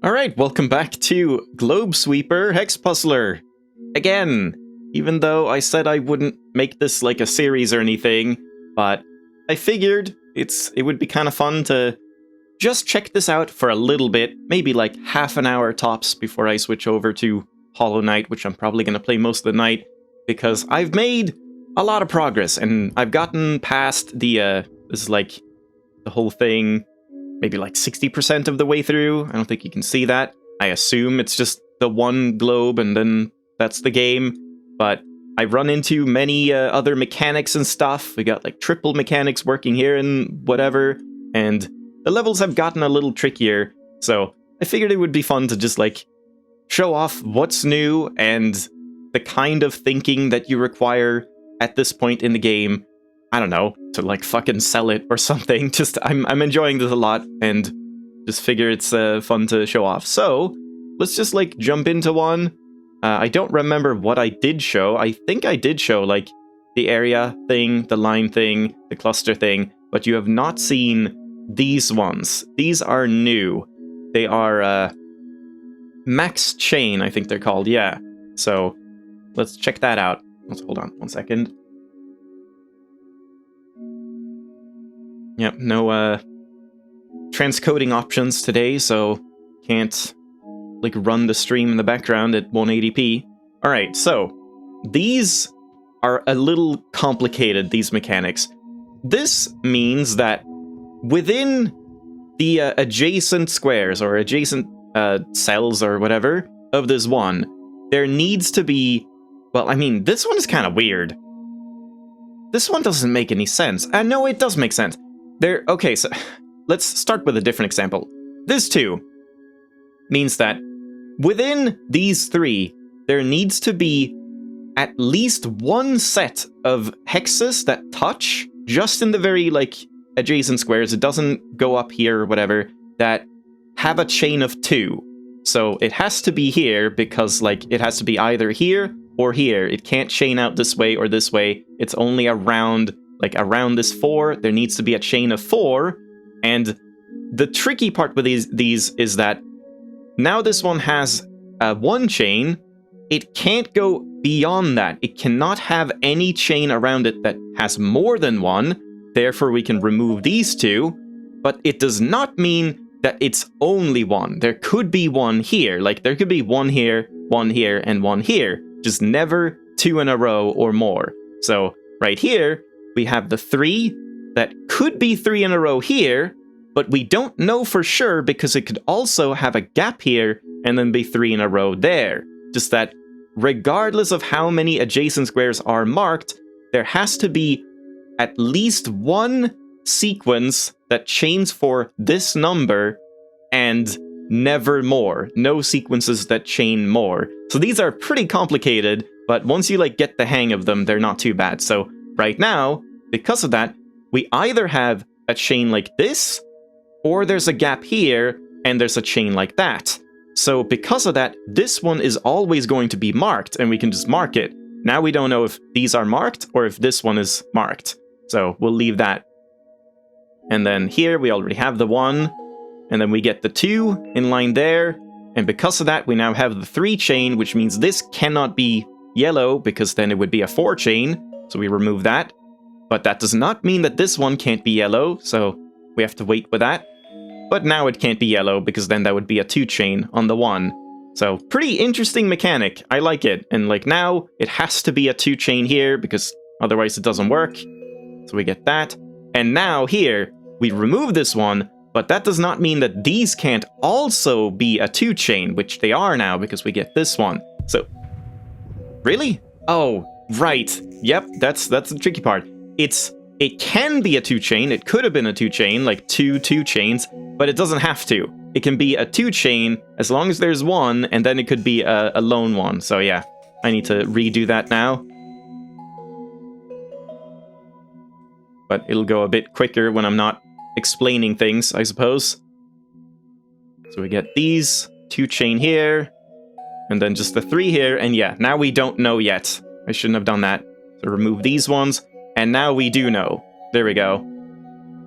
Alright, welcome back to Globesweeper Hex Puzzler. Again, even though I said I wouldn't make this like a series or anything, but I figured it would be kind of fun to just check this out for a little bit, maybe like half an hour tops before I switch over to Hollow Knight, which I'm probably going to play most of the night, because I've made a lot of progress, and I've gotten past the, this is like the whole thing, maybe like 60% of the way through. I don't think you can see that. I assume it's just the one globe and then that's the game. But I've run into many other mechanics and stuff. We got like triple mechanics working here and whatever. And the levels have gotten a little trickier. So I figured it would be fun to just like show off what's new and the kind of thinking that you require at this point in the game. I don't know, to like fucking sell it or something. Just, I'm enjoying this a lot and just figure it's fun to show off. So let's just like jump into one. I don't remember what I did show. I think I did show like the area thing, the line thing, the cluster thing, but you have not seen these ones. These are new. They are max chain, I think they're called, yeah. So let's check that out. Let's hold on 1 second. Yep, no transcoding options today, so can't like run the stream in the background at 180p. Alright, so these are a little complicated, these mechanics. This means that within the adjacent squares or adjacent cells or whatever of this one, there needs to be, well, I mean, this one is kind of weird. This one doesn't make any sense. No, it does make sense. Okay, so let's start with a different example. This too means that within these three, there needs to be at least one set of hexes that touch just in the very like adjacent squares. It doesn't go up here or whatever, that have a chain of 2. So it has to be here because like it has to be either here or here. It can't chain out this way or this way. It's only around, like around this 4, there needs to be a chain of 4, and the tricky part with these is that now this one has one chain, it can't go beyond that. It cannot have any chain around it that has more than one, therefore we can remove these two, but it does not mean that it's only one. There could be one here, like there could be one here, and one here, just never 2 in a row or more. So right here, we have the 3 that could be 3 in a row here, but we don't know for sure because it could also have a gap here and then be 3 in a row there. Just that regardless of how many adjacent squares are marked, there has to be at least one sequence that chains for this number and never more. No sequences that chain more. So these are pretty complicated, but once you like get the hang of them, they're not too bad. So right now, because of that, we either have a chain like this, or there's a gap here, and there's a chain like that. So because of that, this one is always going to be marked, and we can just mark it. Now we don't know if these are marked, or if this one is marked. So we'll leave that. And then here, we already have the 1, and then we get the 2 in line there, and because of that, we now have the 3 chain, which means this cannot be yellow, because then it would be a 4 chain, so we remove that. But that does not mean that this one can't be yellow, so we have to wait with that. But now it can't be yellow, because then that would be a 2 chain on the 1. So, pretty interesting mechanic. I like it. And like now, it has to be a 2 chain here, because otherwise it doesn't work. So we get that. And now here, we remove this one, but that does not mean that these can't also be a 2 chain, which they are now, because we get this one. So, really? Oh, right. Yep, that's the tricky part. It can be a 2 chain, it could have been a 2 chain, like 2 chains, but it doesn't have to. It can be a 2 chain as long as there's one, and then it could be a lone one. So yeah, I need to redo that now. But it'll go a bit quicker when I'm not explaining things, I suppose. So we get these, 2 chain here, and then just the 3 here, and yeah, now we don't know yet. I shouldn't have done that. So remove these ones. And now we do know. There we go.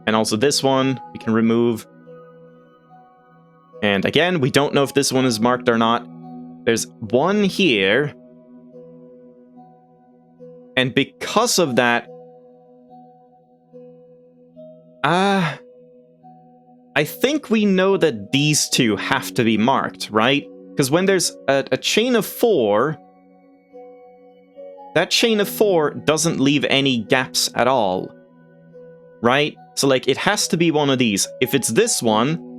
And also this one, we can remove. And again, we don't know if this one is marked or not. There's one here. And because of that... I think we know that these two have to be marked, right? Because when there's a chain of 4... that chain of 4 doesn't leave any gaps at all. Right? So, like, it has to be one of these. If it's this one,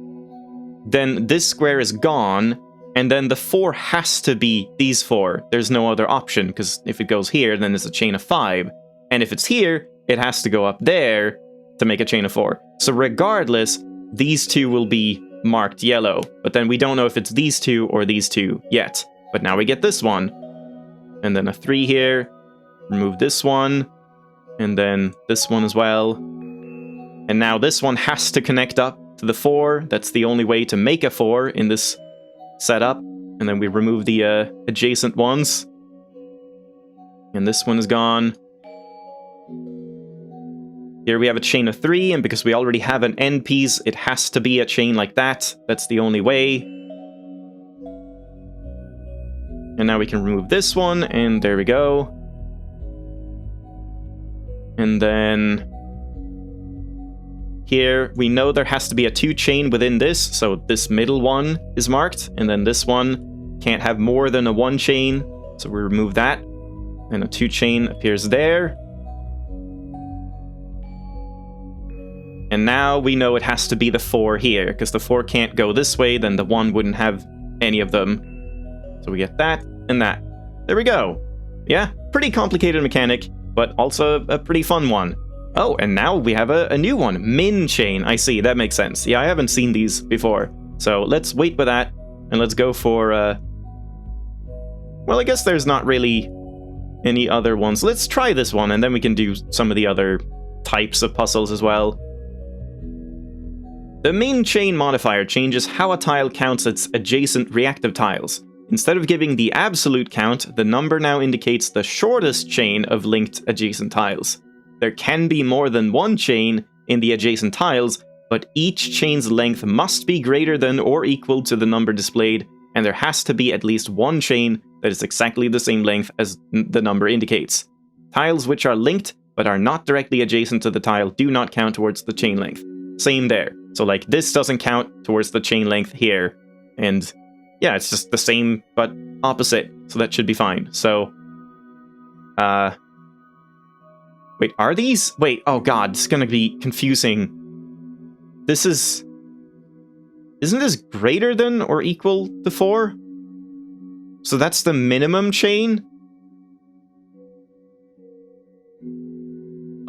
then this square is gone, and then the 4 has to be these 4. There's no other option, because if it goes here, then it's a chain of 5. And if it's here, it has to go up there to make a chain of 4. So regardless, these two will be marked yellow. But then we don't know if it's these two or these two yet. But now we get this one. And then a 3 here. Remove this one. And then this one as well. And now this one has to connect up to the 4. That's the only way to make a 4 in this setup. And then we remove the adjacent ones. And this one is gone. Here we have a chain of 3, and because we already have an end piece, it has to be a chain like that. That's the only way. And now we can remove this one, and there we go. And then... here, we know there has to be a 2 chain within this, so this middle one is marked, and then this one can't have more than a 1 chain, so we remove that. And a 2 chain appears there. And now we know it has to be the 4 here, because the 4 can't go this way, then the 1 wouldn't have any of them. So we get that and that. There we go. Yeah, pretty complicated mechanic, but also a pretty fun one. Oh, and now we have a new one. Min chain. I see, that makes sense. Yeah, I haven't seen these before. So let's wait with that, and let's go for... well, I guess there's not really any other ones. Let's try this one, and then we can do some of the other types of puzzles as well. The min chain modifier changes how a tile counts its adjacent reactive tiles. Instead of giving the absolute count, the number now indicates the shortest chain of linked adjacent tiles. There can be more than 1 chain in the adjacent tiles, but each chain's length must be greater than or equal to the number displayed, and there has to be at least 1 chain that is exactly the same length as the number indicates. Tiles which are linked but are not directly adjacent to the tile do not count towards the chain length. Same there. So, like, this doesn't count towards the chain length here. And, yeah, it's just the same, but opposite. So that should be fine. So, wait, are these? Wait, oh god, it's gonna be confusing. This is... isn't this greater than or equal to 4? So that's the minimum chain?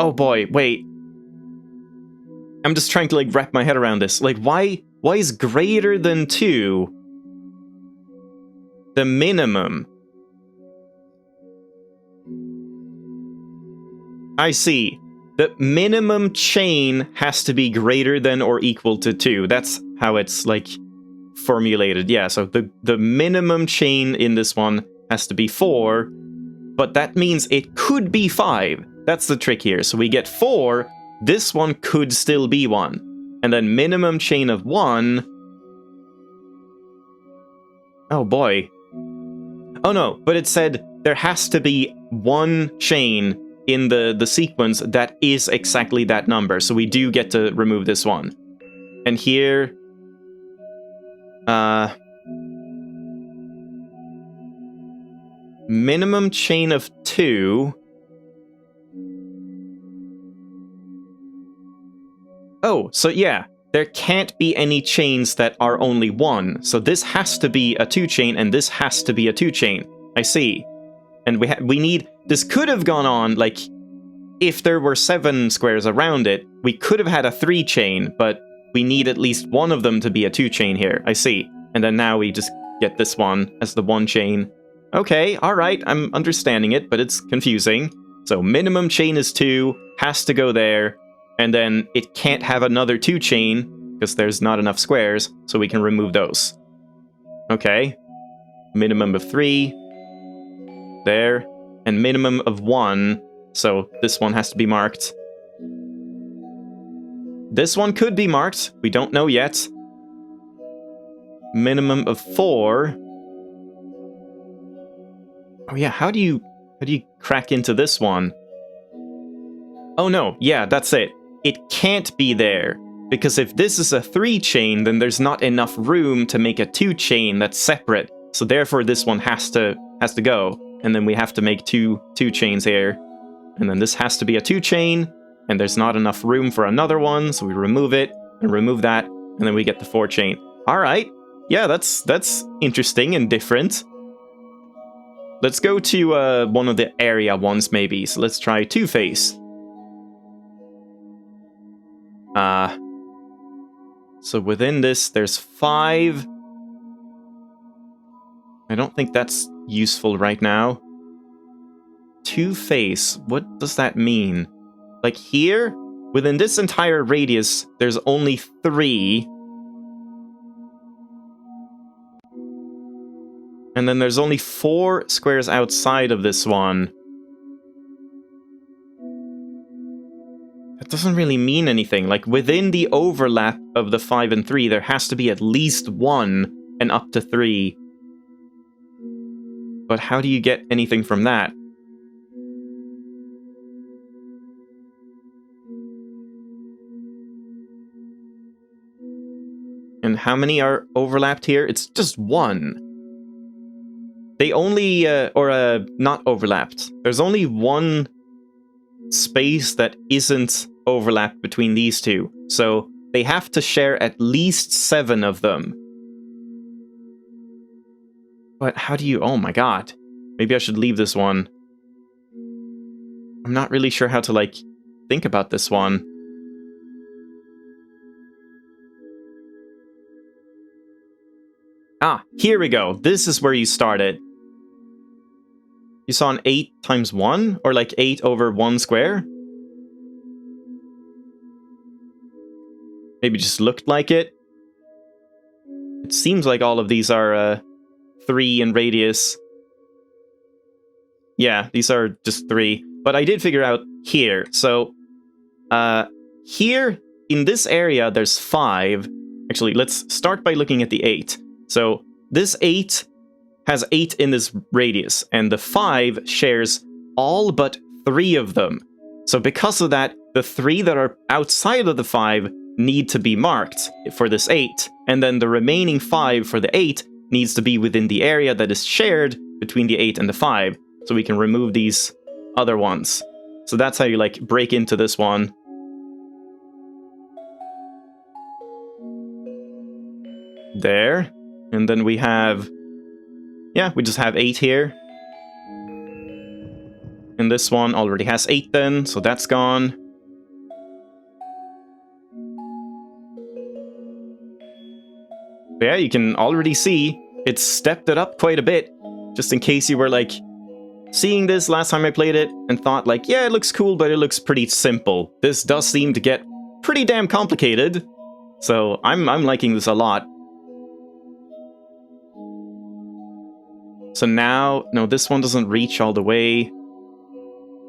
Oh boy, wait. I'm just trying to, like, wrap my head around this. Like, why is greater than 2 the minimum? I see. The minimum chain has to be greater than or equal to 2. That's how it's, like, formulated. Yeah, so the minimum chain in this one has to be 4, but that means it could be 5. That's the trick here. So we get 4... this one could still be 1. And then minimum chain of 1... oh boy. Oh no, but it said there has to be 1 chain in the sequence that is exactly that number. So we do get to remove this one. And here... minimum chain of 2... oh, so yeah, there can't be any chains that are only 1. So this has to be a 2 chain, and this has to be a 2 chain. I see. And we need... this could have gone on, like, if there were 7 squares around it, we could have had a 3 chain, but we need at least one of them to be a 2 chain here. I see. And then now we just get this one as the 1 chain. Okay, alright, I'm understanding it, but it's confusing. So minimum chain is 2, has to go there. And then it can't have another 2 chain, because there's not enough squares, so we can remove those. Okay. Minimum of 3. There. And minimum of 1, so this one has to be marked. This one could be marked, we don't know yet. minimum of 4. Oh yeah, how do you crack into this one? Oh no, yeah, that's it. It can't be there. Because if this is a 3 chain, then there's not enough room to make a 2 chain that's separate. So therefore this one has to go. And then we have to make two chains here. And then this has to be a 2 chain, and there's not enough room for another one, so we remove it, and remove that, and then we get the 4 chain. Alright, yeah, that's interesting and different. Let's go to one of the area ones, maybe. So let's try Two-Face. So within this, there's 5. I don't think that's useful right now. Two-Face, what does that mean? Like here, within this entire radius, there's only 3. And then there's only 4 squares outside of this one. That doesn't really mean anything. Like, within the overlap of the 5 and 3, there has to be at least 1 and up to 3. But how do you get anything from that? And how many are overlapped here? It's just 1. They only, not overlapped. There's only 1 space that isn't overlapped between these two. So they have to share at least 7 of them. But how do you... Oh my god. Maybe I should leave this one. I'm not really sure how to, like, think about this one. Ah, here we go. This is where you started. You saw an 8 times 1? Or like 8 over 1 square? Maybe just looked like it. It seems like all of these are 3 in radius. Yeah, these are just 3. But I did figure out here. So, here, in this area, there's 5. Actually, let's start by looking at the 8. So, this 8 has 8 in this radius, and the 5 shares all but 3 of them. So because of that, the 3 that are outside of the 5 need to be marked for this 8, and then the remaining 5 for the 8 needs to be within the area that is shared between the 8 and the 5, so we can remove these other ones. So that's how you, like, break into this one. There. And then we have... Yeah, we just have 8 here. And this one already has 8 then, so that's gone. But yeah, you can already see it's stepped it up quite a bit. Just in case you were, like, seeing this last time I played it and thought, like, yeah, it looks cool, but it looks pretty simple. This does seem to get pretty damn complicated. So I'm liking this a lot. So now, no, this one doesn't reach all the way.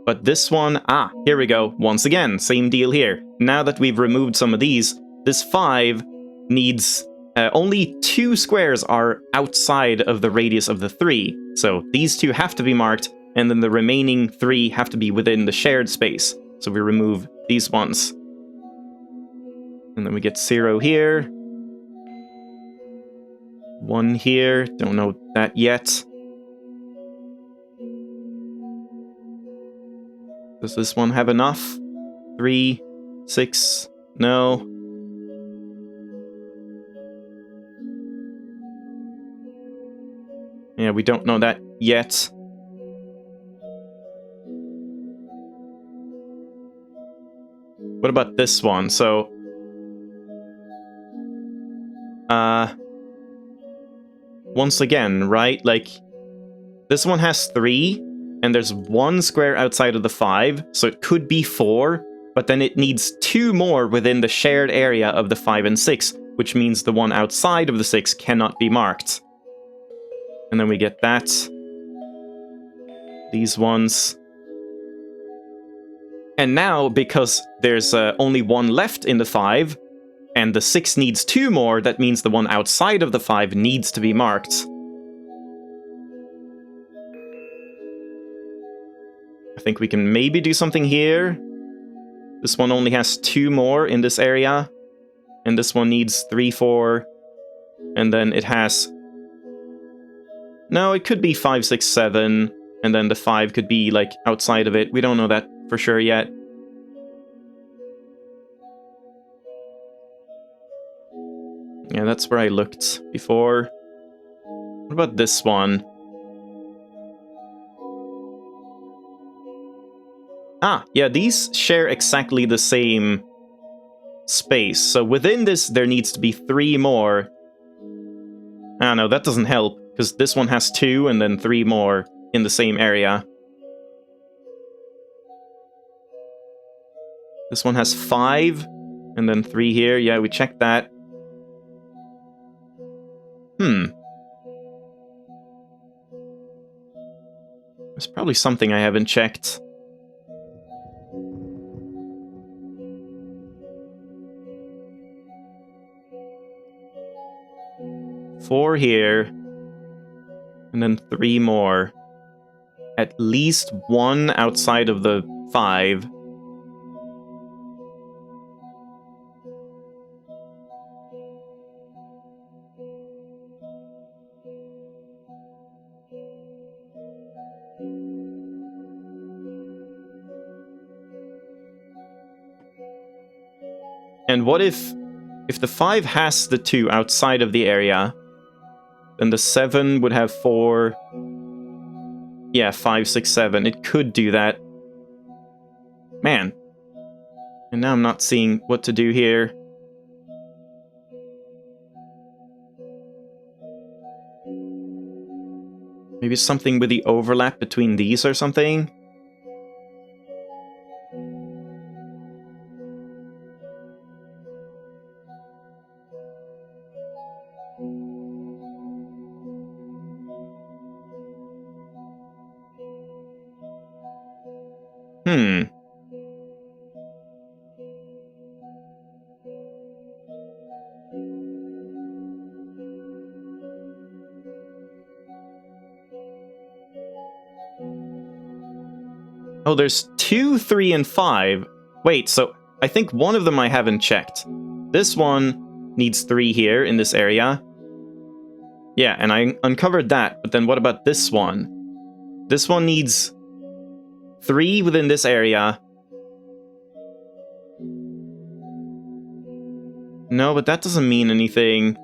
But this one, here we go. Once again, same deal here. Now that we've removed some of these, this 5 needs... only 2 squares are outside of the radius of the 3. So these 2 have to be marked, and then the remaining 3 have to be within the shared space. So we remove these ones. And then we get 0 here. 1 here. Don't know that yet. Does this one have enough? 3, 6, no. Yeah, we don't know that yet. What about this one? So, once again, right? Like, this one has 3. And there's 1 square outside of the 5, so it could be 4, but then it needs 2 more within the shared area of the 5 and 6, which means the one outside of the 6 cannot be marked. And then we get that. These ones. And now, because there's only 1 left in the 5, and the 6 needs 2 more, that means the one outside of the 5 needs to be marked. I think we can maybe do something here. This one only has 2 more in this area, and this one needs 3, 4, and then it has... No, it could be 5, 6, 7, and then the 5 could be, like, outside of it. We don't know that for sure yet. Yeah, that's where I looked before. What about this one? Ah, yeah, these share exactly the same space. So within this, there needs to be 3 more. Ah, no, that doesn't help, because this one has 2 and then 3 more in the same area. This one has 5, and then 3 here. Yeah, we checked that. There's probably something I haven't checked. Four here, and then 3 more. At least 1 outside of the 5. And what if the 5 has the 2 outside of the area, then the 7 would have 4... Yeah, 5, 6, 7. It could do that. Man. And now I'm not seeing what to do here. Maybe something with the overlap between these or something? Oh, there's 2, 3, and 5. Wait, so I think one of them I haven't checked. This one needs 3 here in this area. Yeah, and I uncovered that, but then what about this one? This one needs 3 within this area. No, but that doesn't mean anything.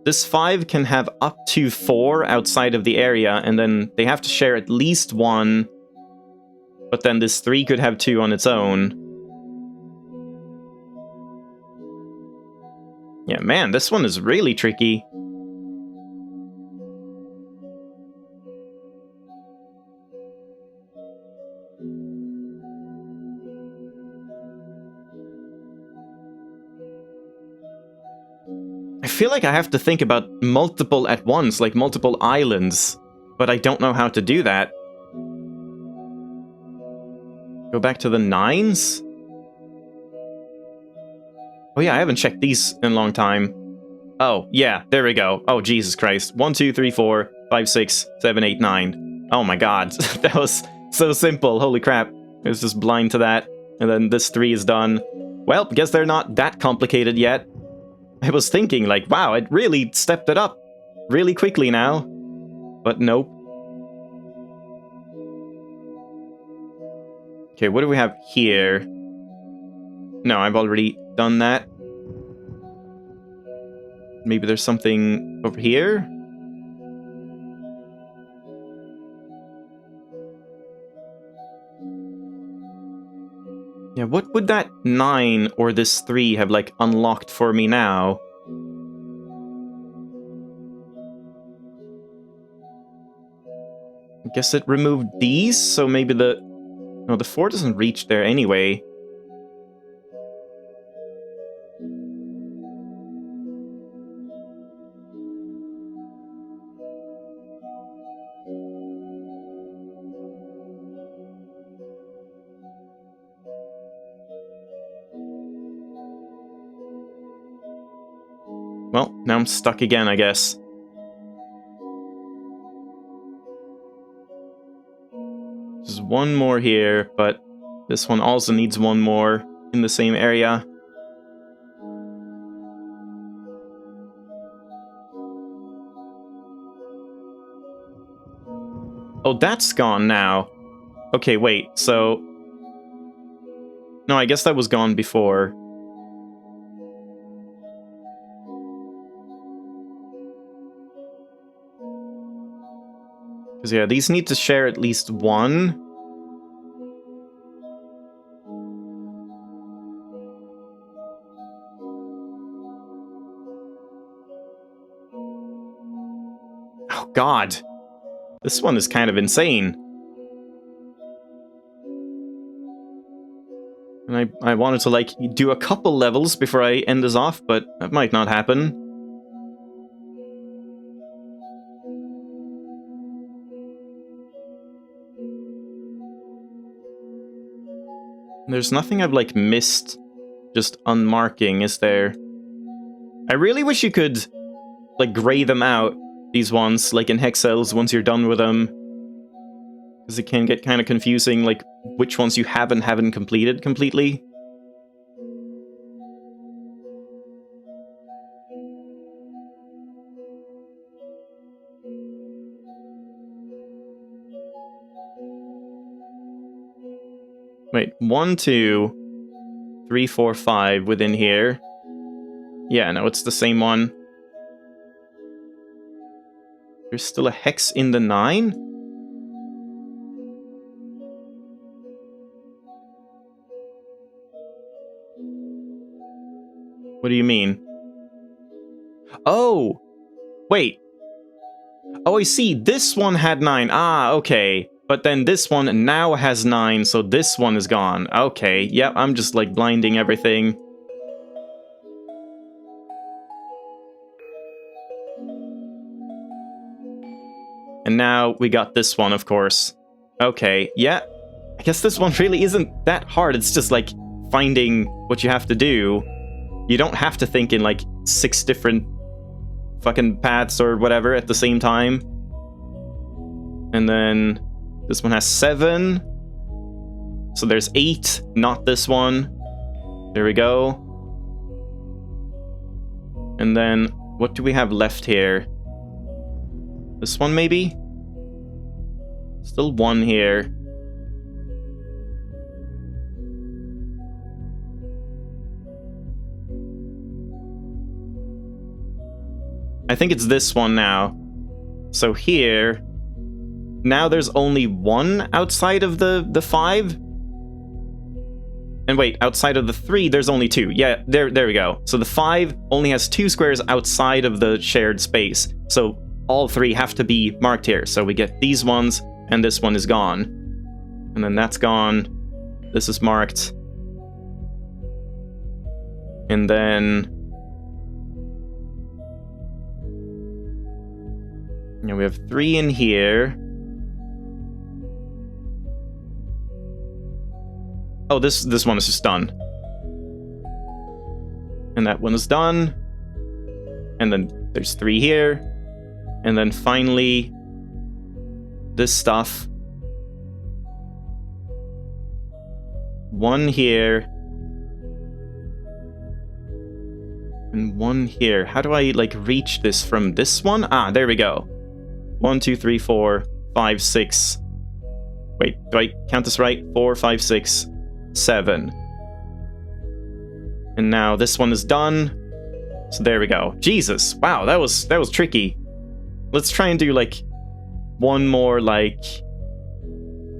This 5 can have up to 4 outside of the area, and then they have to share at least 1. But then this 3 could have 2 on its own. Yeah, man, this one is really tricky. I feel like I have to think about multiple at once, like multiple islands. But I don't know how to do that. Go back to the 9s? Oh yeah, I haven't checked these in a long time. Oh, yeah, there we go. Oh, Jesus Christ. 1, 2, 3, 4, 5, 6, 7, 8, 9. Oh my god, that was so simple. Holy crap. I was just blind to that. And then this 3 is done. Well, guess they're not that complicated yet. I was thinking, like, wow, it really stepped it up really quickly now. But nope. Okay, what do we have here? No, I've already done that. Maybe there's something over here? Yeah, what would that 9 or this 3 have, like, unlocked for me now? I guess it removed these, so maybe the... No, the 4 doesn't reach there anyway. Well, now I'm stuck again, I guess. There's one more here, but this one also needs one more in the same area. Oh, that's gone now. Okay, wait, so... No, I guess that was gone before. Because, yeah, these need to share at least one. Oh, God. This one is kind of insane. And I wanted to, like, do a couple levels before I end this off, but that might not happen. There's nothing I've, like, missed just unmarking, is there? I really wish you could, like, gray them out, these ones, like in Hexels, once you're done with them. Because it can get kind of confusing, like, which ones you haven't completed completely. Wait, 1, 2, 3, 4, 5 within here. Yeah, no, it's the same one. There's still a hex in the 9? What do you mean? Oh! Wait. Oh, I see. This one had 9. Ah, okay. But then this one now has 9, so this one is gone. Okay, yep, I'm just, like, blinding everything. And now we got this one, of course. Okay, yeah. I guess this one really isn't that hard. It's just, like, finding what you have to do. You don't have to think in, like, 6 different fucking paths or whatever at the same time. And then this one has 7. So there's 8, not this one. There we go. And then, what do we have left here? This one, maybe? Still 1 here. I think it's this one now. So here... Now there's only 1 outside of the 5? And wait, outside of the 3, there's only 2. Yeah, there we go. So the 5 only has 2 squares outside of the shared space. So all 3 have to be marked here. So we get these ones, and this one is gone. And then that's gone. This is marked. And then... you know, we have 3 in here. Oh, this one is just done. And that one is done. And then there's 3 here. And then finally, this stuff. 1 here. And 1 here. How do I, like, reach this from this one? Ah, there we go. 1, 2, 3, 4, 5, 6. Wait, do I count this right? 4, 5, 6, 7. And now this one is done. So there we go. Jesus, wow, that was tricky. Let's try and do, like, one more, like,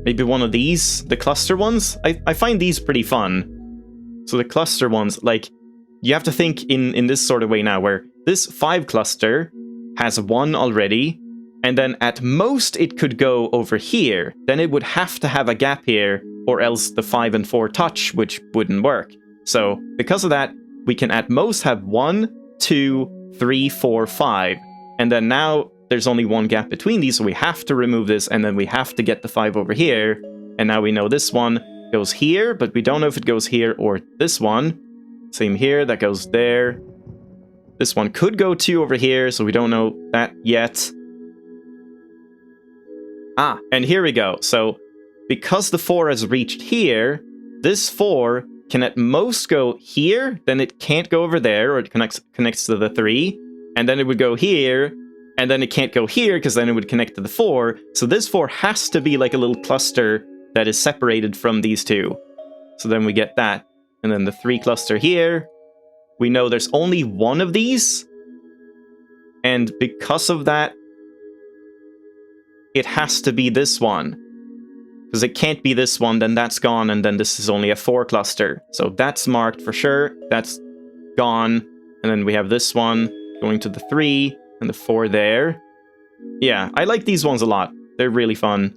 maybe one of these, the cluster ones. I find these pretty fun. So the cluster ones, like, you have to think in this sort of way now, where this 5 cluster has 1 already, and then at most it could go over here. Then it would have to have a gap here, or else the 5 and 4 touch, which wouldn't work. So because of that, we can at most have 1, 2, 3, 4, 5. And then now there's only 1 gap between these, so we have to remove this, and then we have to get the 5 over here. And now we know this one goes here, but we don't know if it goes here or this one. Same here, that goes there. This one could go 2 over here, so we don't know that yet. Ah, and here we go. So, because the 4 has reached here, this 4 can at most go here, then it can't go over there, or it connects to the 3, and then it would go here, and then it can't go here, because then it would connect to the 4. So this 4 has to be like a little cluster that is separated from these two. So then we get that. And then the 3 cluster here. We know there's only one of these. And because of that, it has to be this one. Because it can't be this one, then that's gone, and then this is only a 4 cluster. So that's marked for sure. That's gone. And then we have this one going to the 3 and the 4 there. Yeah, I like these ones a lot. They're really fun.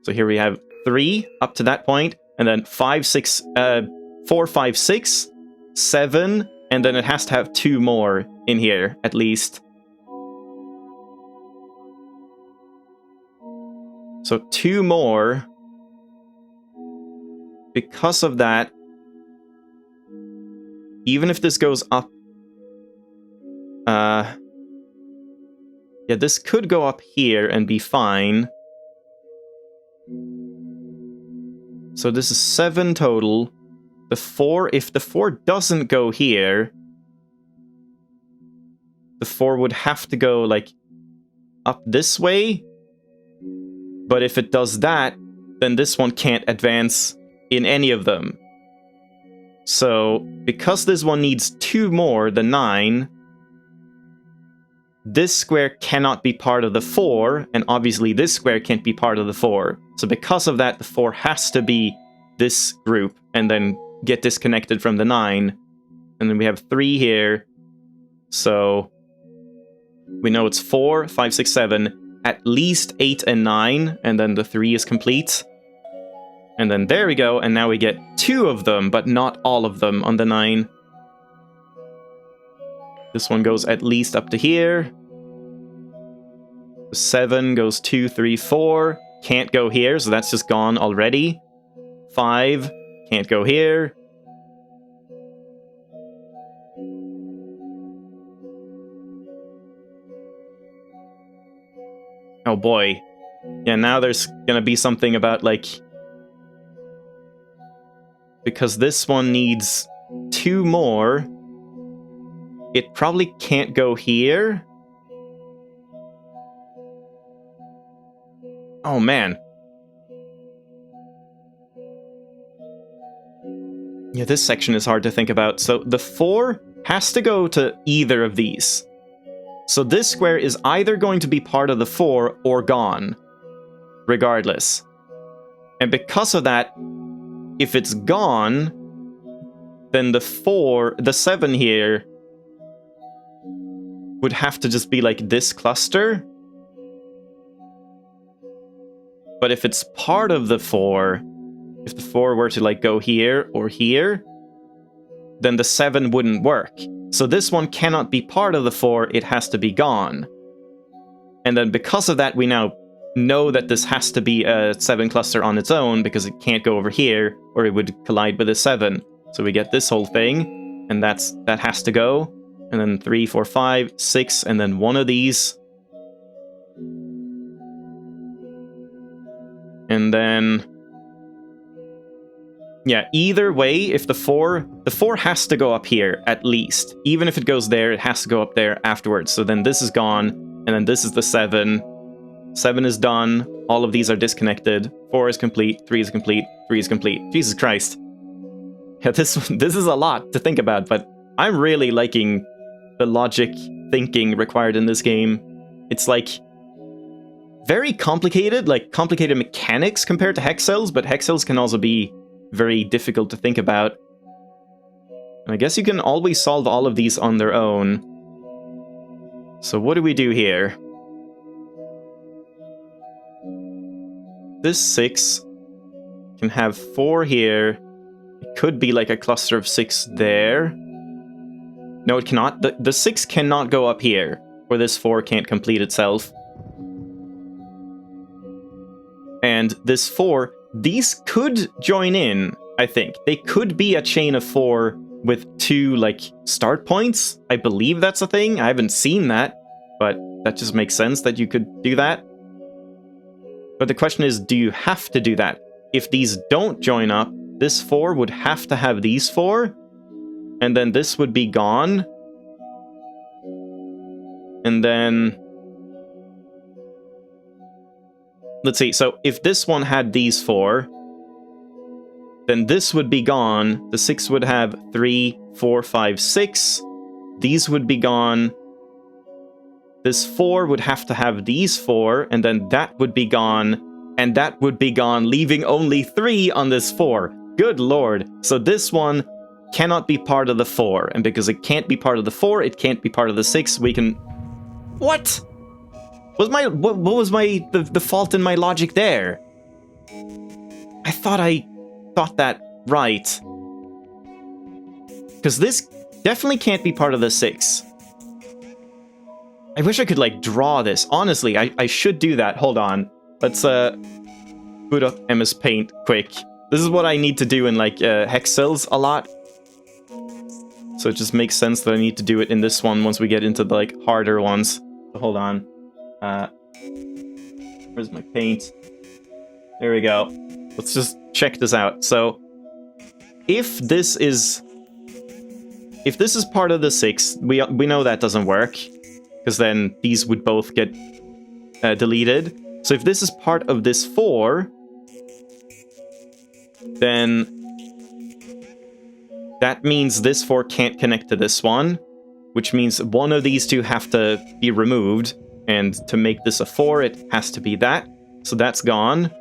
So here we have 3 up to that point, and then 4, 5, 6, 7, and then it has to have 2 more in here, at least. So 2 more. Because of that, even if this goes up, yeah, this could go up here and be fine. So this is 7 total. The 4, if the 4 doesn't go here, the 4 would have to go, like, up this way. But if it does that, then this one can't advance in any of them. So, because this one needs 2 more than 9, this square cannot be part of the 4, and obviously this square can't be part of the 4. So because of that, the 4 has to be this group, and then get disconnected from the 9. And then we have 3 here. So we know it's 4, 5, 6, 7, at least 8 and 9, and then the 3 is complete. And then there we go, and now we get 2 of them, but not all of them on the 9. This one goes at least up to here. 7 goes 2, 3, 4. Can't go here, so that's just gone already. 5. Can't go here. Oh boy. Yeah, now there's gonna be something about, like... Because this one needs 2 more, it probably can't go here. Oh man. Yeah, this section is hard to think about. So the 4 has to go to either of these. So this square is either going to be part of the 4 or gone, regardless. And because of that, if it's gone, then the 7 here would have to just be like this cluster. But if it's part of the 4, if the 4 were to like go here or here, then the 7 wouldn't work. So this one cannot be part of the 4, it has to be gone. And then because of that, we now know that this has to be a 7 cluster on its own, because it can't go over here, or it would collide with a 7. So we get this whole thing, and that has to go. And then 3, 4, 5, 6, and then one of these. And then... yeah, either way, if the 4 has to go up here, at least. Even if it goes there, it has to go up there afterwards. So then this is gone, and then this is the 7. 7 is done, all of these are disconnected. 4 is complete, 3 is complete, 3 is complete. Jesus Christ. Yeah, this is a lot to think about, but I'm really liking the logic thinking required in this game. It's like... very complicated, like complicated mechanics compared to hex cells, but hex cells can also be very difficult to think about. And I guess you can always solve all of these on their own. So what do we do here? This 6 can have 4 here. It could be like a cluster of 6 there. No, it cannot. The 6 cannot go up here, where this 4 can't complete itself. And this 4, these could join in, I think. They could be a chain of 4 with 2, like, start points. I believe that's a thing. I haven't seen that, but that just makes sense that you could do that. But the question is, do you have to do that? If these don't join up, this 4 would have to have these 4, and then this would be gone. And then... let's see, so if this one had these 4, then this would be gone. The 6 would have 3, 4, 5, 6. These would be gone. This 4 would have to have these 4, and then that would be gone, and that would be gone, leaving only 3 on this 4. Good lord. So this one cannot be part of the 4, and because it can't be part of the 4, it can't be part of the 6, we can... What? What was the fault in my logic there? I thought that right. Because this definitely can't be part of the 6. I wish I could, like, draw this. Honestly, I should do that. Hold on. Let's, boot up MS Paint quick. This is what I need to do in, like, hex cells a lot. So it just makes sense that I need to do it in this one once we get into the, like, harder ones. So hold on. Where's my paint? There we go. Let's just check this out. So, if this is part of the 6, we know that doesn't work, because then these would both get deleted. So if this is part of this 4, then that means this 4 can't connect to this one, which means one of these 2 have to be removed, and to make this a 4, it has to be that. So that's gone.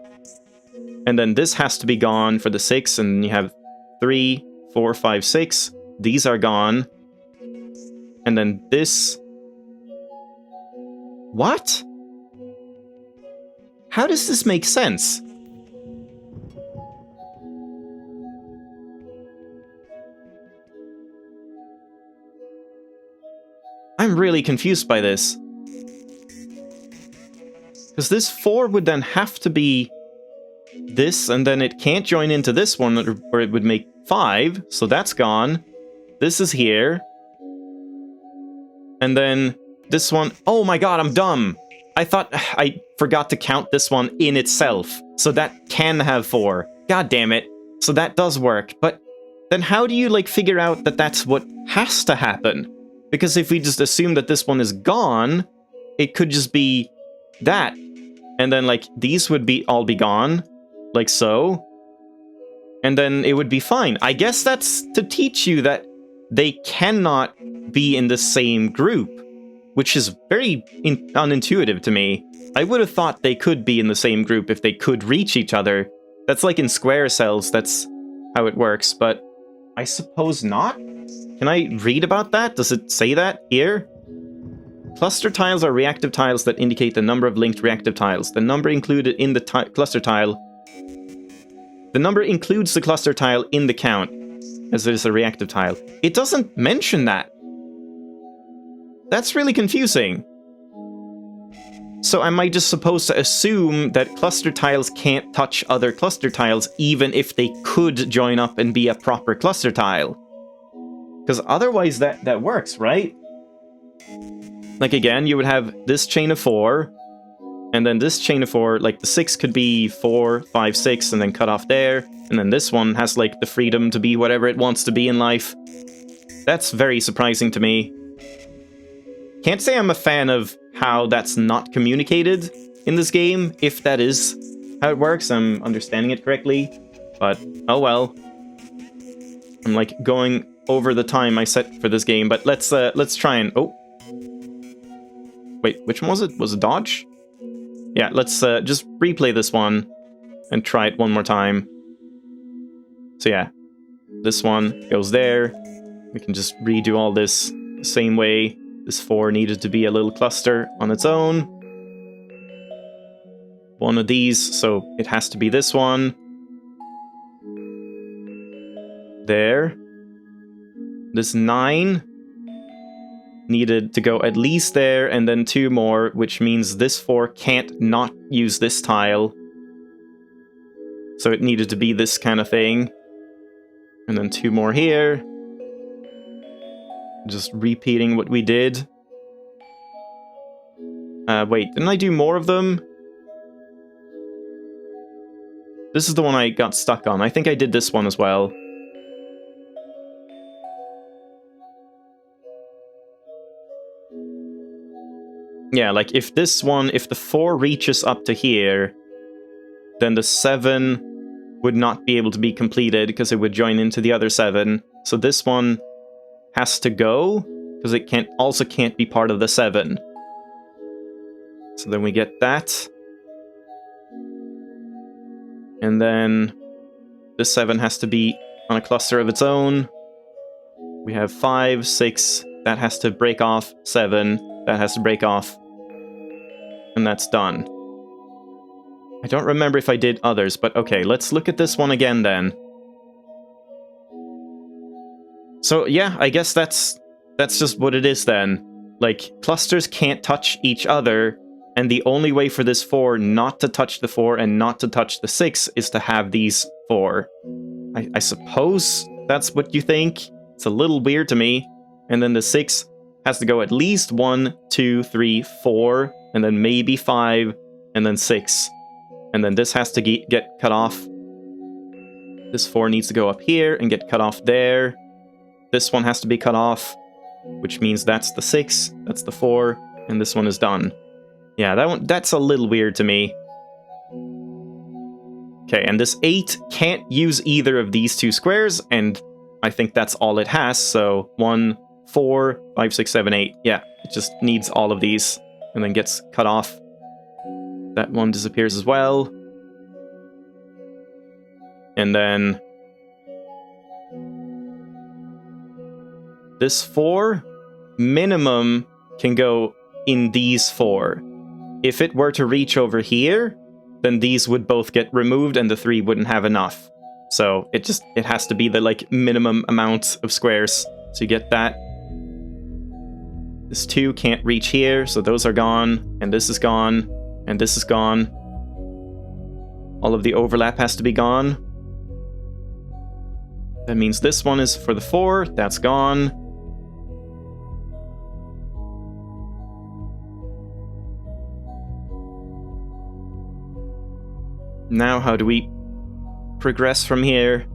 And then this has to be gone for the 6, and you have 3, 4, 5, 6. These are gone. And then this... What? How does this make sense? I'm really confused by this. Because this 4 would then have to be this, and then it can't join into this one, or it would make 5, so that's gone. This is here. And then this one... Oh my god, I'm dumb! I thought I forgot to count this one in itself, so that can have 4. God damn it. So that does work, but then how do you, like, figure out that that's what has to happen? Because if we just assume that this one is gone, it could just be that. And then, like, these would all be gone, like so. And then it would be fine. I guess that's to teach you that they cannot be in the same group, which is very unintuitive to me. I would have thought they could be in the same group if they could reach each other. That's like in square cells, that's how it works, but I suppose not? Can I read about that? Does it say that here? Cluster tiles are reactive tiles that indicate the number of linked reactive tiles. The number included in the cluster tile... The number includes the cluster tile in the count, as it is a reactive tile. It doesn't mention that. That's really confusing. So am I just supposed to assume that cluster tiles can't touch other cluster tiles, even if they could join up and be a proper cluster tile? Because otherwise that works, right? Like, again, you would have this chain of 4, and then this chain of 4, like, the 6 could be 4, 5, 6, and then cut off there, and then this one has, like, the freedom to be whatever it wants to be in life. That's very surprising to me. Can't say I'm a fan of how that's not communicated in this game, if that is how it works, I'm understanding it correctly, but oh well. I'm, like, going over the time I set for this game, but let's try and... Oh. Wait, which one was it? Was it dodge? Yeah, let's just replay this one and try it one more time. So yeah, this one goes there. We can just redo all this the same way. This 4 needed to be a little cluster on its own. One of these, so it has to be this one. There. This 9 needed to go at least there, and then 2 more, which means this 4 can't not use this tile. So it needed to be this kind of thing. And then 2 more here. Just repeating what we did. Wait, didn't I do more of them? This is the one I got stuck on. I think I did this one as well. Yeah, like if this one, if the 4 reaches up to here, then the 7 would not be able to be completed because it would join into the other 7. So this one has to go because it can't be part of the 7. So then we get that. And then this 7 has to be on a cluster of its own. We have 5, 6, that has to break off, 7, that has to break off. And that's done. I don't remember if I did others, but okay, let's look at this one again then. So yeah, I guess that's just what it is then. Like, clusters can't touch each other, and the only way for this 4 not to touch the 4 and not to touch the 6 is to have these 4. I suppose that's what you think. It's a little weird to me. And then the 6 has to go at least 1, 2, 3, 4, and then maybe 5, and then 6. And then this has to get cut off. This 4 needs to go up here and get cut off there. This one has to be cut off, which means that's the 6, that's the 4, and this one is done. Yeah, that's a little weird to me. Okay, and this 8 can't use either of these 2 squares, and I think that's all it has, so 1, 4, 5, 6, 7, 8. Yeah, it just needs all of these, and then gets cut off. That one disappears as well. And then this 4 minimum can go in these 4. If it were to reach over here, then these would both get removed and the 3 wouldn't have enough. So it has to be the like minimum amount of squares. So you get that. This 2 can't reach here, so those are gone, and this is gone, and this is gone. All of the overlap has to be gone. That means this one is for the 4, that's gone. Now how do we progress from here?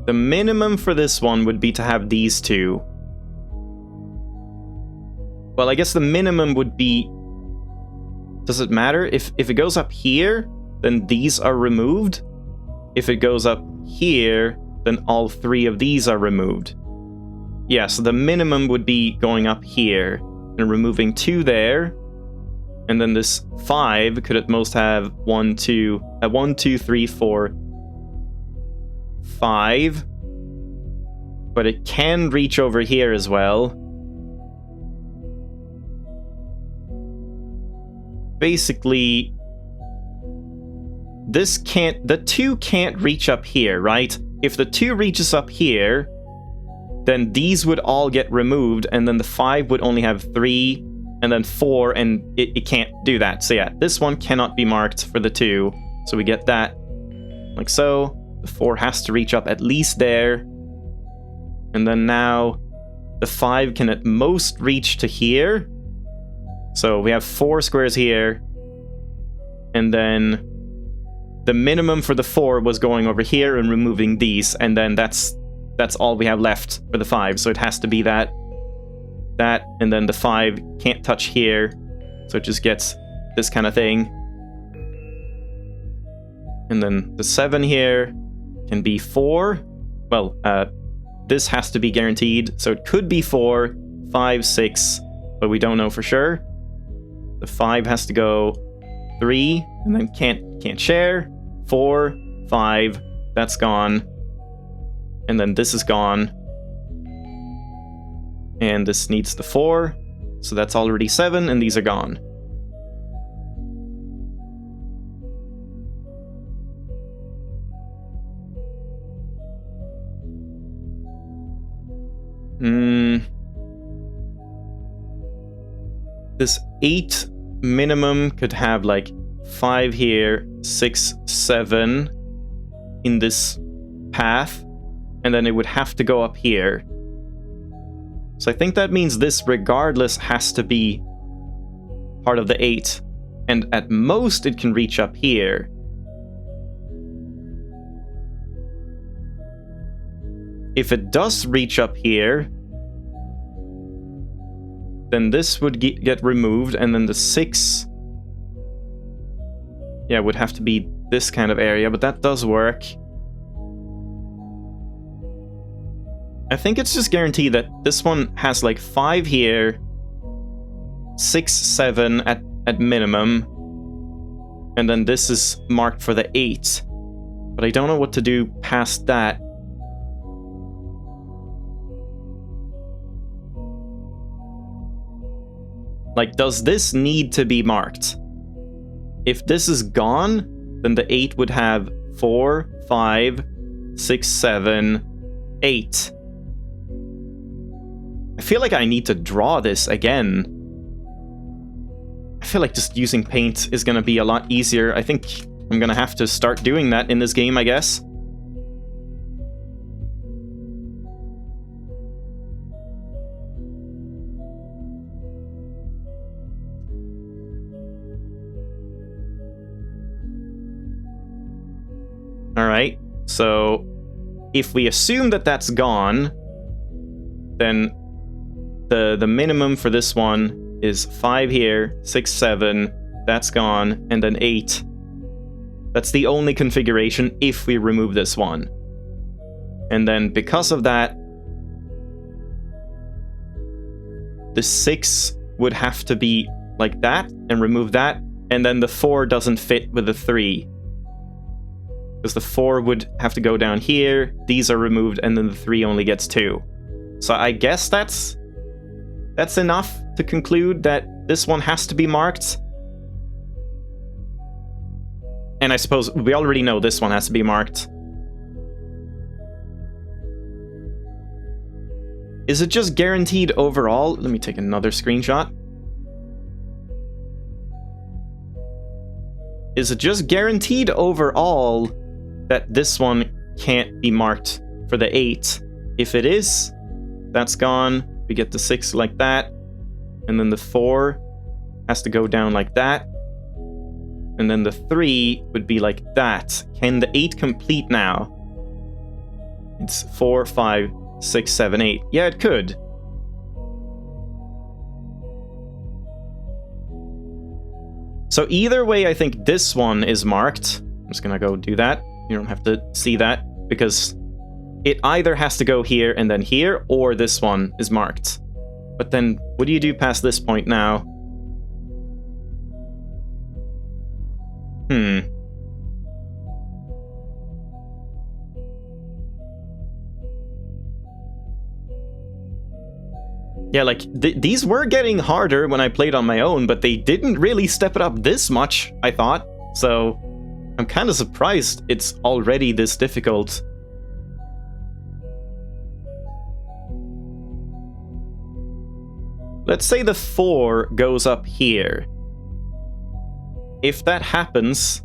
The minimum for this one would be to have these 2. Well, I guess the minimum would be... Does it matter? If it goes up here, then these are removed. If it goes up here, then all 3 of these are removed. Yeah, so the minimum would be going up here and removing 2 there. And then this 5 could at most have 1, 2, 3, 4, 5. But it can reach over here as well. Basically, the 2 can't reach up here, right? If the 2 reaches up here, then these would all get removed, and then the 5 would only have 3, and then 4, and it can't do that. So yeah, this one cannot be marked for the 2, so we get that like so. The 4 has to reach up at least there, and then now the 5 can at most reach to here. So we have 4 squares here, and then the minimum for the 4 was going over here and removing these, and then that's all we have left for the 5, so it has to be that, and then the 5 can't touch here, so it just gets this kind of thing. And then the 7 here can be 4. Well, this has to be guaranteed, so it could be 4, 5, 6, but we don't know for sure. The 5 has to go 3, and then can't share. 4, 5, that's gone. And then this is gone. And this needs the 4, so that's already 7, and these are gone. 8 minimum could have like 5 here, 6, 7 in this path, and then it would have to go up here. So I think that means this regardless has to be part of the 8, and at most it can reach up here. If it does reach up here, then this would get removed, and then the 6, yeah, would have to be this kind of area, but that does work. I think it's just guaranteed that this one has like 5 here, 6, 7 at minimum, and then this is marked for the 8. But I don't know what to do past that. Like, does this need to be marked? If this is gone, then the 8 would have 4, 5, 6, 7, 8. I feel like I need to draw this again. I feel like just using paint is going to be a lot easier. I think I'm going to have to start doing that in this game, I guess. Alright, so if we assume that that's gone, then the minimum for this one is 5 here, 6, 7, that's gone, and then 8. That's the only configuration if we remove this one. And then because of that, the 6 would have to be like that, and remove that, and then the 4 doesn't fit with the 3. Because the 4 would have to go down here, these are removed, and then the 3 only gets 2. So I guess that's enough to conclude that this one has to be marked. And I suppose we already know this one has to be marked. Is it just guaranteed overall? Let me take another screenshot. Is it just guaranteed overall that this one can't be marked for the 8? If it is, that's gone. We get the 6 like that. And then the 4 has to go down like that. And then the 3 would be like that. Can the 8 complete now? It's 4, 5, 6, 7, 8. Yeah, it could. So either way, I think this one is marked. I'm just gonna go do that. You don't have to see that, because it either has to go here and then here, or this one is marked. But then, what do you do past this point now? Yeah, like, these were getting harder when I played on my own, but they didn't really step it up this much, I thought. So, I'm kind of surprised it's already this difficult. Let's say the 4 goes up here. If that happens,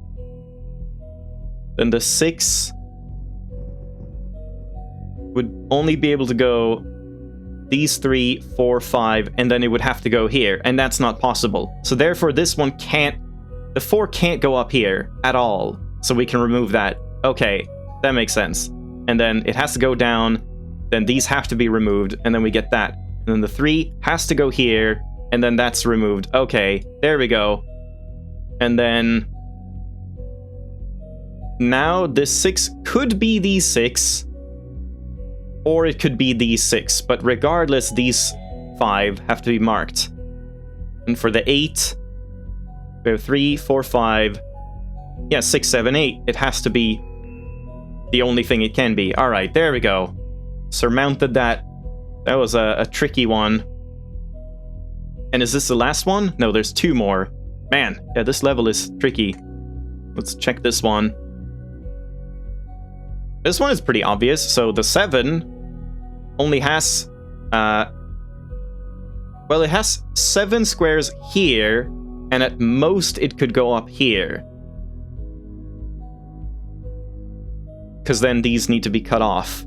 then the 6 would only be able to go these 3, 4, 5, and then it would have to go here, and that's not possible. So therefore this one can't, the 4 can't go up here at all, so we can remove that. Okay, that makes sense. And then it has to go down, then these have to be removed, and then we get that. And then the 3 has to go here, and then that's removed. Okay, there we go. And then now this 6 could be these 6, or it could be these 6, but regardless, these 5 have to be marked. And for the 8, we have 3, 4, 5, yeah, 6, 7, 8. It has to be the only thing it can be. Alright, there we go. Surmounted that. That was a tricky one. And is this the last one? No, there's 2 more. Man, yeah, this level is tricky. Let's check this one. This one is pretty obvious. So the 7 only has Well, it has 7 squares here, and at most it could go up here. Because then these need to be cut off.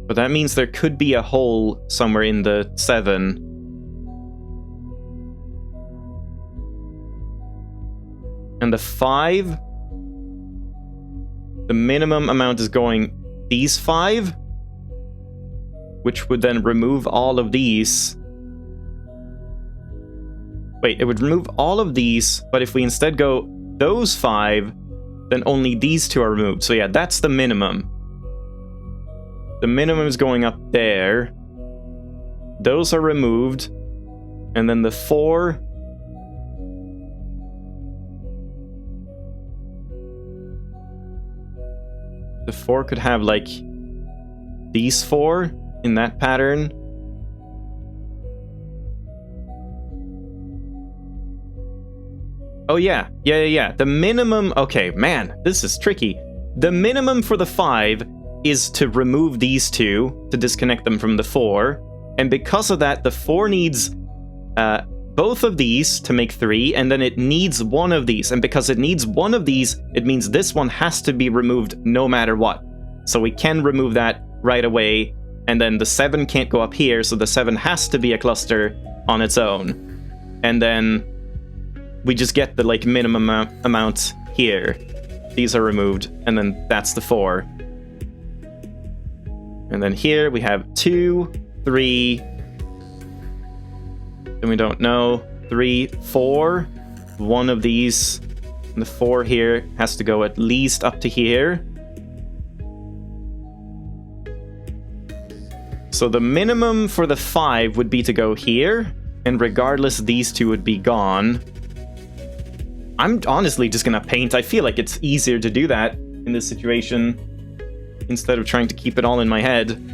But that means there could be a hole somewhere in the 7. And the 5, the minimum amount is going these 5, which would then remove all of these. Wait, it would remove all of these, but if we instead go those 5, then only these 2 are removed. So yeah, that's the minimum. The minimum is going up there. Those are removed. And then the 4... The 4 could have, like, these 4 in that pattern. Oh, yeah. Yeah. The minimum... Okay, man, this is tricky. The minimum for the 5 is to remove these 2, to disconnect them from the 4. And because of that, the 4 needs both of these to make 3, and then it needs one of these. And because it needs one of these, it means this one has to be removed no matter what. So we can remove that right away, and then the 7 can't go up here, so the 7 has to be a cluster on its own. And then we just get the, like, minimum amount here. These are removed, and then that's the 4. And then here we have 2, 3... Then we don't know. 3, 4. One of these. And the 4 here has to go at least up to here. So the minimum for the 5 would be to go here. And regardless, these 2 would be gone. I'm honestly just gonna paint. I feel like it's easier to do that in this situation instead of trying to keep it all in my head.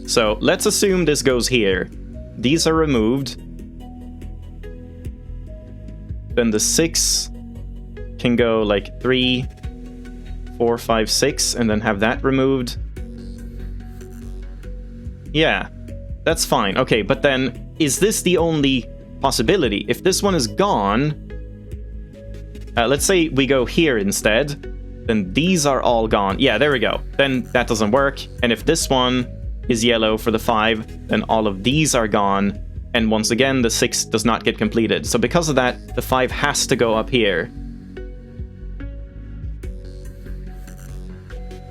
So let's assume this goes here. These are removed. Then the 6 can go like 3, 4, 5, 6, and then have that removed. Yeah, that's fine. Okay, but then is this the only possibility? If this one is gone, let's say we go here instead, then these are all gone. Yeah, there we go. Then that doesn't work. And if this one is yellow for the 5, then all of these are gone, and once again the 6 does not get completed. So because of that, the 5 has to go up here.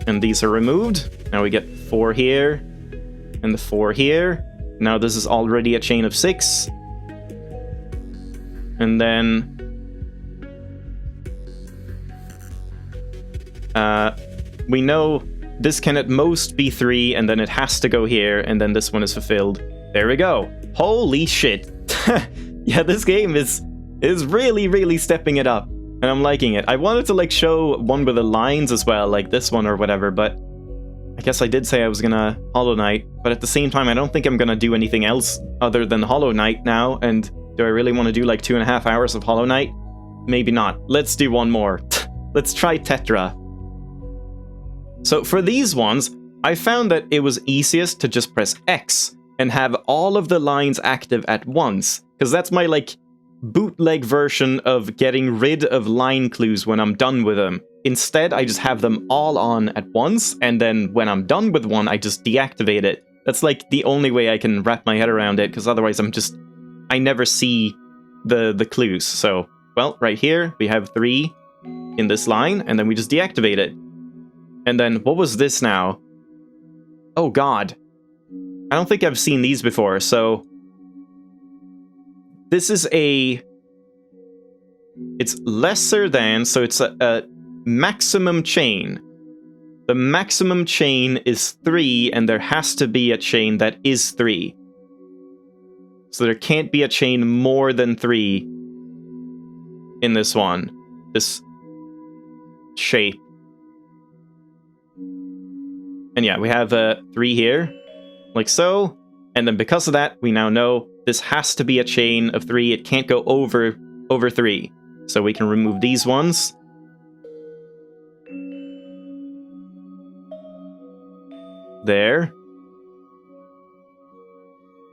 And these are removed. Now we get 4 here, and the 4 here. Now this is already a chain of 6. And then... we know this can at most be 3, and then it has to go here, and then this one is fulfilled. There we go. Holy shit. Yeah, this game is really, really stepping it up, and I'm liking it. I wanted to, like, show one with the lines as well, like this one or whatever, but I guess I did say I was gonna Hollow Knight, but at the same time, I don't think I'm gonna do anything else other than Hollow Knight now, and do I really want to do, like, 2.5 hours of Hollow Knight? Maybe not. Let's do one more. Let's try Tetra. So for these ones, I found that it was easiest to just press X and have all of the lines active at once, because that's my, like, bootleg version of getting rid of line clues when I'm done with them. Instead, I just have them all on at once, and then when I'm done with one, I just deactivate it. That's, like, the only way I can wrap my head around it, because otherwise I never see the clues. So, well, right here, we have 3 in this line, and then we just deactivate it. And then, what was this now? Oh god. I don't think I've seen these before, so... This is a... It's lesser than, so it's a maximum chain. The maximum chain is 3, and there has to be a chain that is 3. So there can't be a chain more than 3 in this one. This shape. And yeah, we have 3 here, like so. And then because of that, we now know this has to be a chain of 3. It can't go over 3. So we can remove these ones. There.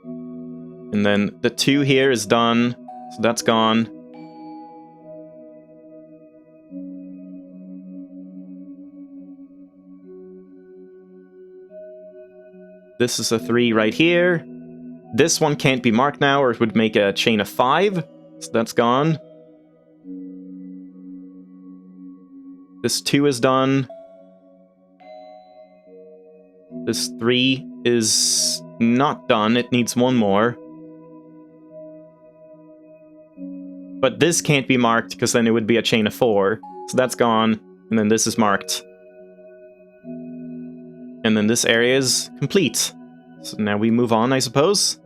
And then the 2 here is done. So that's gone. This is a 3 right here. This one can't be marked now, or it would make a chain of 5. So that's gone. This 2 is done. This 3 is not done. It needs 1 more. But this can't be marked, because then it would be a chain of 4. So that's gone. And then this is marked. And then this area is complete. So now we move on, I suppose.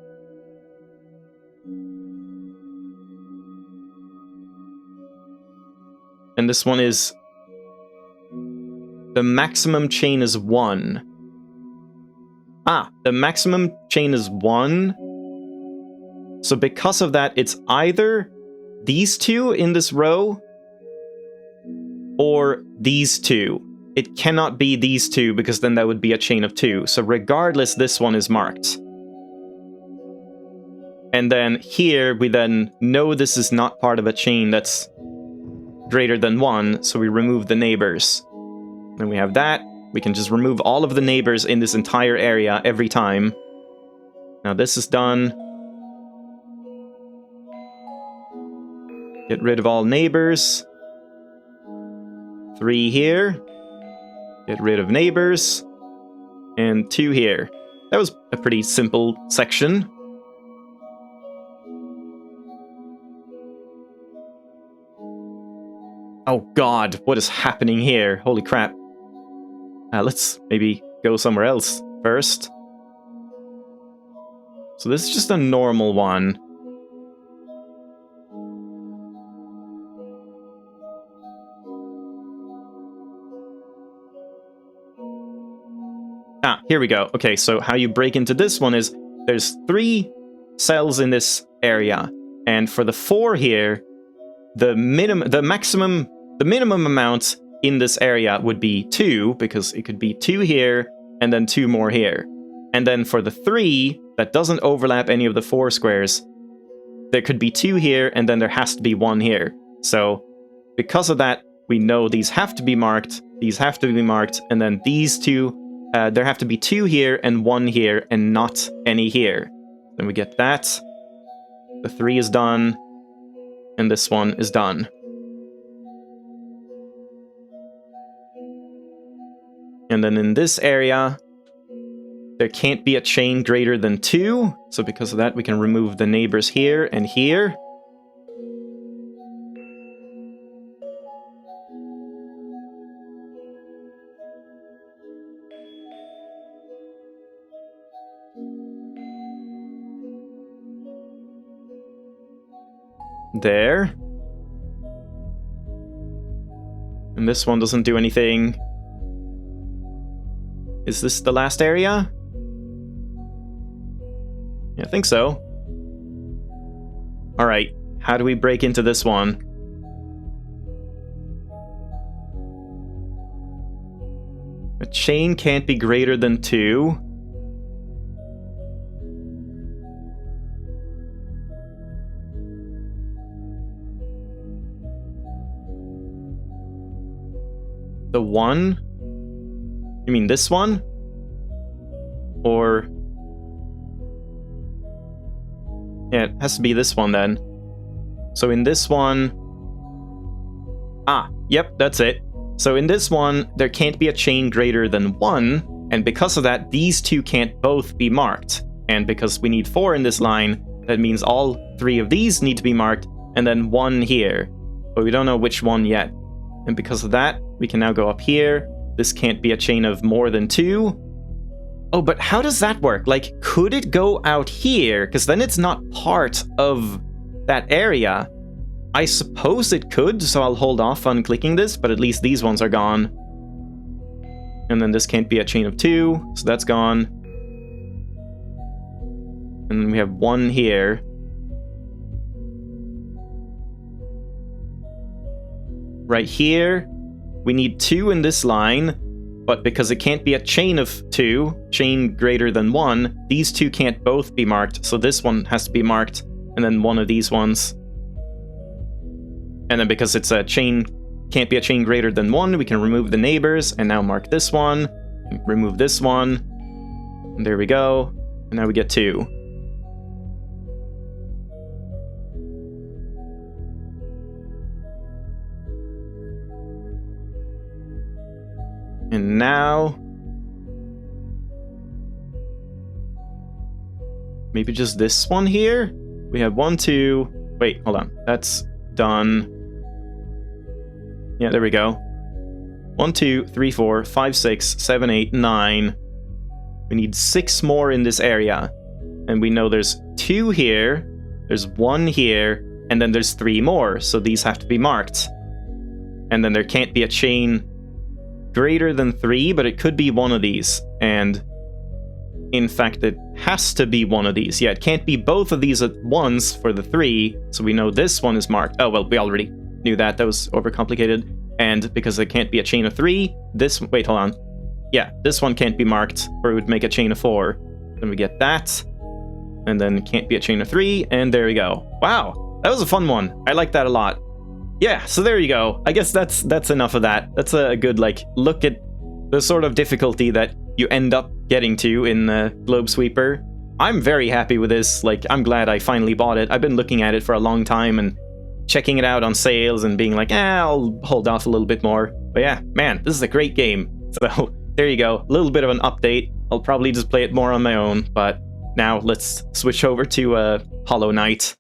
And this one is... the maximum chain is 1. Ah, the maximum chain is 1. So because of that, it's either these 2 in this row or these 2. It cannot be these 2, because then that would be a chain of 2. So regardless, this one is marked. And then here, we then know this is not part of a chain that's greater than 1, so we remove the neighbors. Then we have that. We can just remove all of the neighbors in this entire area every time. Now this is done. Get rid of all neighbors. 3 here. Get rid of neighbors. And 2 here. That was a pretty simple section. Oh god, what is happening here? Holy crap. Let's maybe go somewhere else first. So this is just a normal one. Ah, here we go. Okay, so how you break into this one is there's 3 cells in this area, and for the 4 here, the minimum amount in this area would be 2, because it could be 2 here and then 2 more here. And then for the 3 that doesn't overlap any of the 4 squares, there could be 2 here and then there has to be 1 here. So because of that, we know these have to be marked, these have to be marked, and then these 2, there have to be 2 here and 1 here and not any here. Then we get that. The 3 is done, and this one is done. And then in this area, there can't be a chain greater than 2, so because of that we can remove the neighbors here and here. There. And this one doesn't do anything. Is this the last area? Yeah, I think so. Alright, how do we break into this one? A chain can't be greater than 2. The 1? You mean this one? Or... yeah, it has to be this one then. So in this one... ah, yep, that's it. So in this one, there can't be a chain greater than 1, and because of that, these 2 can't both be marked. And because we need 4 in this line, that means all 3 of these need to be marked, and then 1 here. But we don't know which one yet. And because of that, we can now go up here. This can't be a chain of more than 2. Oh, but how does that work? Like, could it go out here? Because then it's not part of that area. I suppose it could, so I'll hold off on clicking this, but at least these ones are gone. And then this can't be a chain of 2, so that's gone. And then we have 1 here. Right here, we need 2 in this line, but because it can't be a chain of 2, chain greater than 1, these 2 can't both be marked, so this one has to be marked, and then one of these ones. And then because it's a chain, can't be a chain greater than 1, we can remove the neighbors, and now mark this one, remove this one, and there we go, and now we get 2. And now, maybe just this one here? We have 1, 2, wait, hold on, that's done. Yeah, there we go. 1, 2, 3, 4, 5, 6, 7, 8, 9. We need 6 more in this area. And we know there's 2 here, there's 1 here, and then there's 3 more, so these have to be marked. And then there can't be a chain greater than 3, but it could be one of these. And in fact, it has to be one of these. Yeah, it can't be both of these at once for the 3, so we know this one is marked. Oh, well, we already knew that. That was overcomplicated. And because it can't be a chain of 3, this... Wait, hold on. Yeah, this one can't be marked, or it would make a chain of 4. Then we get that. And then it can't be a chain of 3, and there we go. Wow, that was a fun one. I like that a lot. Yeah, so there you go. I guess that's enough of that. That's a good, like, look at the sort of difficulty that you end up getting to in Globesweeper. I'm very happy with this. Like, I'm glad I finally bought it. I've been looking at it for a long time and checking it out on sales and being like, I'll hold off a little bit more. But yeah, man, this is a great game. So there you go. A little bit of an update. I'll probably just play it more on my own. But now let's switch over to Hollow Knight.